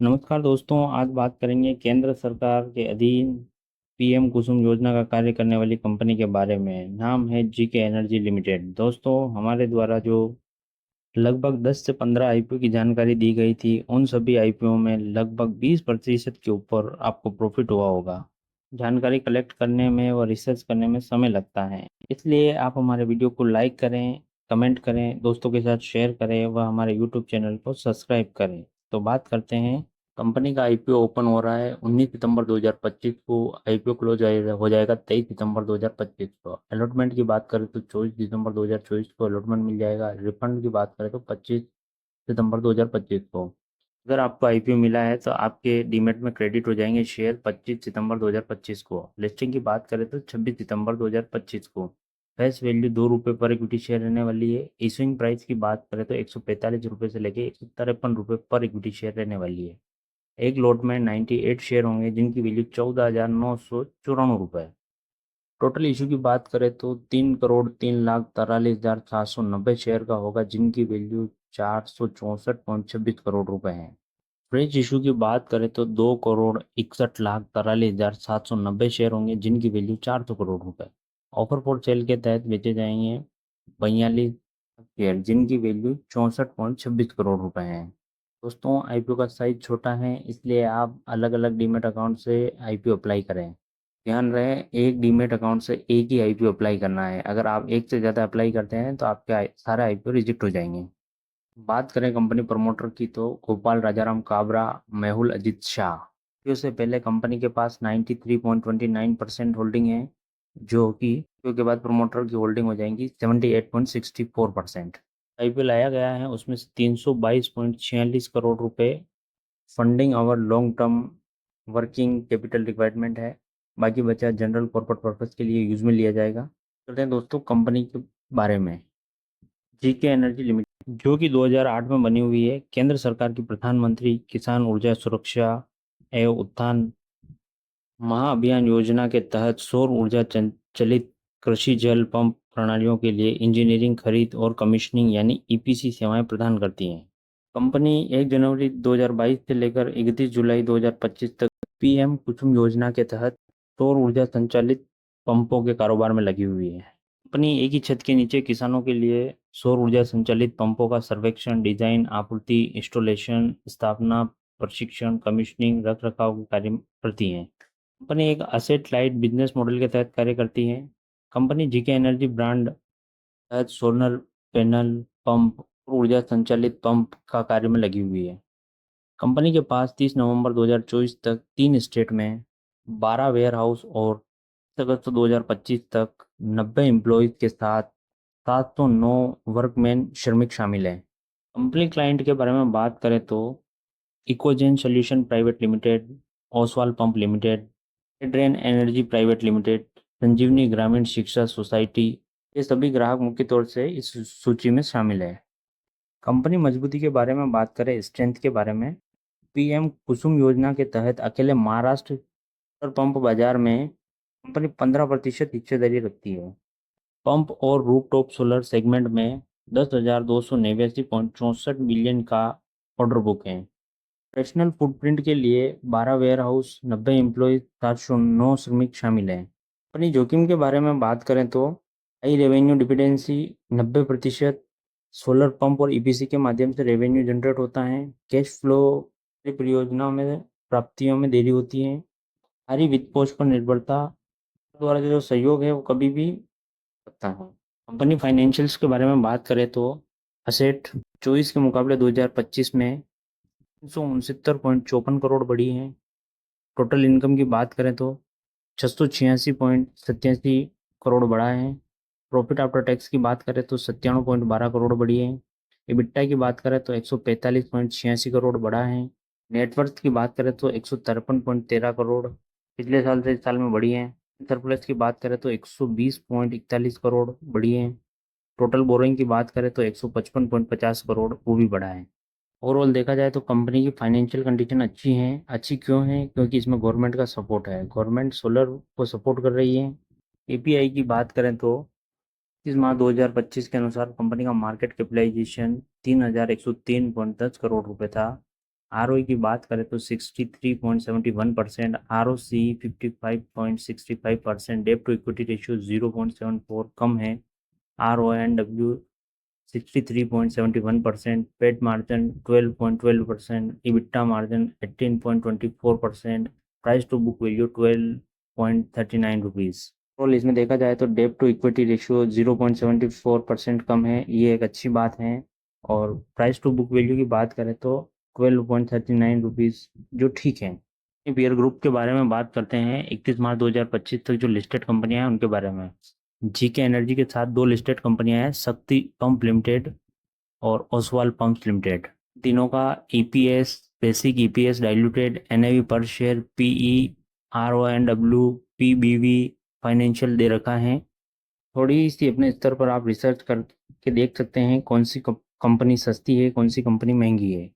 नमस्कार दोस्तों, आज बात करेंगे केंद्र सरकार के अधीन पीएम कुसुम योजना का कार्य करने वाली कंपनी के बारे में। नाम है जीके एनर्जी लिमिटेड। दोस्तों, हमारे द्वारा जो लगभग 10 से 15 आईपीओ की जानकारी दी गई थी, उन सभी आईपीओ में लगभग 20% के ऊपर आपको प्रॉफिट हुआ होगा। जानकारी कलेक्ट करने में व रिसर्च करने में समय लगता है, इसलिए आप हमारे वीडियो को लाइक करें, कमेंट करें, दोस्तों के साथ शेयर करें व हमारे यूट्यूब चैनल को सब्सक्राइब करें। तो बात करते हैं। कंपनी का आईपीओ ओपन हो रहा है 19 सितंबर 2025 को। आईपीओ क्लोज हो जाएगा 23 सितंबर 2025 को। अलॉटमेंट की बात करें तो 24 दिसंबर 2024 को अलॉटमेंट मिल जाएगा। रिफंड की बात करें तो 25 सितंबर 2025 को। अगर आपको आईपीओ मिला है तो आपके डीमेट में क्रेडिट हो जाएंगे शेयर 25 सितंबर 2025 को। लिस्टिंग की बात करें तो 26 सितंबर 2025 को। फेस वैल्यू ₹2 पर इक्विटी शेयर रहने वाली है। इशुइंग प्राइस की बात करें तो ₹145 से लेके ₹153 पर इक्विटी शेयर रहने वाली है। एक लॉट में 98 शेयर होंगे जिनकी वैल्यू ₹14,994। टोटल इशू की बात करें तो 3,03,43,790 शेयर का होगा जिनकी वैल्यू ₹464.26 करोड़ है। फ्रेश इशू की बात करें तो 2,61,43,790 शेयर होंगे जिनकी value ₹400 crore. Offer for sale के तहत बेचे जाएंगे 42 शेयर जिनकी वैल्यू ₹64.26 करोड़ है। दोस्तों, आईपीओ का साइज छोटा है, इसलिए आप अलग अलग डीमेट अकाउंट से आईपीओ अप्लाई करें। ध्यान रहे, एक डीमेट अकाउंट से एक ही आईपीओ अप्लाई करना है। अगर आप एक से ज़्यादा अप्लाई करते हैं तो आपके सारे आईपीओ रिजेक्ट हो जाएंगे। बात करें कंपनी प्रमोटर की तो गोपाल राजाराम काबरा, मेहुल अजीत शाह। आईपीओ से पहले कंपनी के पास 93.29% होल्डिंग है, जो कि आईपीओ के बाद प्रमोटर की होल्डिंग हो जाएंगी 78.64%। आईपीओ लाया गया है उसमें से 322.46 करोड़ रुपए फंडिंग और long term working capital requirement है। बाकी बचा जनरल कॉर्पोरेट पर्पस के लिए यूज में लिया जाएगा। चलते हैं दोस्तों कंपनी के बारे में। जीके एनर्जी लिमिटेड, जो कि 2008 में बनी हुई है, केंद्र सरकार की प्रधानमंत्री किसान ऊर्जा सुरक्षा एवं उत्थान महाअभियान योजना के तहत सौर ऊर्जा चलित कृषि जल पंप प्रणालियों के लिए इंजीनियरिंग, खरीद और कमीशनिंग यानी ईपीसी सेवाएं प्रदान करती है। कंपनी 1 जनवरी 2022 से लेकर 31 जुलाई 2025 तक पीएम कुसुम योजना के तहत सौर ऊर्जा संचालित पंपों के कारोबार में लगी हुई है। कंपनी एक ही छत के नीचे किसानों के लिए सौर ऊर्जा संचालित पंपों का सर्वेक्षण, डिजाइन, आपूर्ति, इंस्टॉलेशन, स्थापना, प्रशिक्षण, कमीशनिंग, रख रखाव के कार्य करती है। कंपनी एक असेट लाइट बिजनेस मॉडल के तहत कार्य करती है। कंपनी जीके एनर्जी ब्रांड तहत सोलर पैनल पंप और ऊर्जा संचालित पंप का कार्य में लगी हुई है। कंपनी के पास 30 नवंबर 2024 तक 3 स्टेट में 12 वेयर हाउस और 30 अगस्त 2025 तक 90 एम्प्लॉयज के साथ 709 वर्कमैन श्रमिक शामिल हैं। कंपनी क्लाइंट के बारे में बात करें तो Ecozen solution private limited, Oswal pump limited, drain energy private limited, Sanjivani Gramin Shiksha society, ये सभी ग्राहक मुख्य तौर से इस सूची में शामिल है। कंपनी मजबूती के बारे में बात करें, स्ट्रेंथ के बारे में, पीएम कुसुम योजना के तहत अकेले महाराष्ट्र पंप बाजार में कंपनी 15% हिस्सेदारी रखती है। पंप और रूफटॉप सोलर सेगमेंट में 10,289.64 बिलियन का ऑर्डर बुक है। ऑपरेशनल फुटप्रिंट के लिए 12 वेयर हाउस, 90 एम्प्लॉय, 709 श्रमिक शामिल हैं। अपनी जोखिम के बारे में बात करें तो high revenue dependency 90%, solar pump और ईपीसी के माध्यम से रेवेन्यू जनरेट होता है। कैश फ्लो परियोजनाओं में प्राप्तियों में देरी होती है। भारी वित्त पोष पर निर्भरता द्वारा जो सहयोग है वो कभी भी सकता है। कंपनी फाइनेंशियल्स के बारे में बात करें तो असेट 24 के मुकाबले 2025 में 369.54 करोड़ बढ़ी है। टोटल इनकम की बात करें तो 686.87 करोड़ बढ़ा है। प्रॉफिट आफ्टर टैक्स की बात करें तो 97.12 करोड़ बढ़ी है। EBITDA की बात करें तो 145.86 करोड़ बढ़ा है। नेटवर्थ की बात करें तो 153.13 करोड़ पिछले साल से इस साल में बढ़ी है। सरप्लस की बात करें तो 120.41 करोड़ बढ़ी है। टोटल बोरोइंग की बात करें तो 155.50 करोड़ वो भी बढ़ा है। ओवरऑल देखा जाए तो कंपनी की फाइनेंशियल कंडीशन अच्छी है। अच्छी क्यों है? क्योंकि इसमें गवर्नमेंट का सपोर्ट है, गवर्नमेंट सोलर को सपोर्ट कर रही है। एपीआई की बात करें तो इस माह 2025 के अनुसार कंपनी का मार्केट कैपिटलाइजेशन 3,103.10 करोड़ रुपए था। आरओई की बात करें तो 63.71%, ROC 55.65%, debt to equity ratio 0.74 कम है, RONW 63.71%, PAT margin 12.12%, EBITDA margin 18.24%, price to book value 12.39 rupees. और इसमें देखा जाए तो डेट टू इक्विटी रेशियो 0.74% कम है, ये एक अच्छी बात है। और प्राइस टू बुक वैल्यू की बात करें तो 12.39 रुपीज़, जो ठीक है। पीयर ग्रुप के बारे में बात करते हैं। 31 मार्च 2025 तक जो लिस्टेड कंपनियां हैं उनके बारे में। जीके एनर्जी के साथ 2 लिस्टेड कंपनियां हैं, शक्ति पंप लिमिटेड और ओसवाल पंप्स लिमिटेड। तीनों का EPS, basic EPS, diluted NAV पर शेयर, पीई, आरओएनडब्ल्यू, पीबीवी, फाइनेंशियल दे रखा है। थोड़ी सी अपने स्तर पर आप रिसर्च करके देख सकते हैं कौन सी कंपनी सस्ती है, कौन सी कंपनी महंगी है।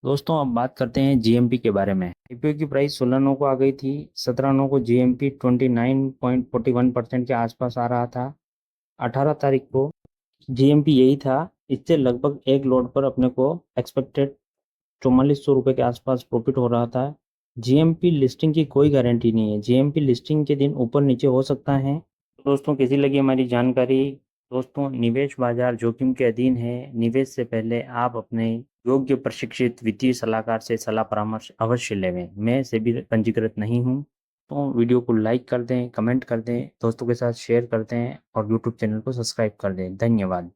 दोस्तों अब बात करते हैं जीएमपी के बारे में। आईपीओ की प्राइस 16 को आ गई थी। 17 को जीएमपी 29.41% के आसपास आ रहा था। 18 तारीख को जीएमपी यही था। इससे लगभग एक लोड पर अपने को एक्सपेक्टेड 4400 रुपये के आसपास प्रॉफिट हो रहा था। जीएमपी लिस्टिंग की कोई गारंटी नहीं है, जीएमपी लिस्टिंग के दिन ऊपर नीचे हो सकता है। तो दोस्तों कैसी लगी हमारी जानकारी? दोस्तों निवेश बाजार जोखिम के अधीन है। निवेश से पहले आप अपने योग्य प्रशिक्षित वित्तीय सलाहकार से सलाह परामर्श अवश्य लें। मैं सेबी पंजीकृत नहीं हूँ। तो वीडियो को लाइक कर दें, कमेंट कर दें, दोस्तों के साथ शेयर कर दें और यूट्यूब चैनल को सब्सक्राइब कर दें। धन्यवाद।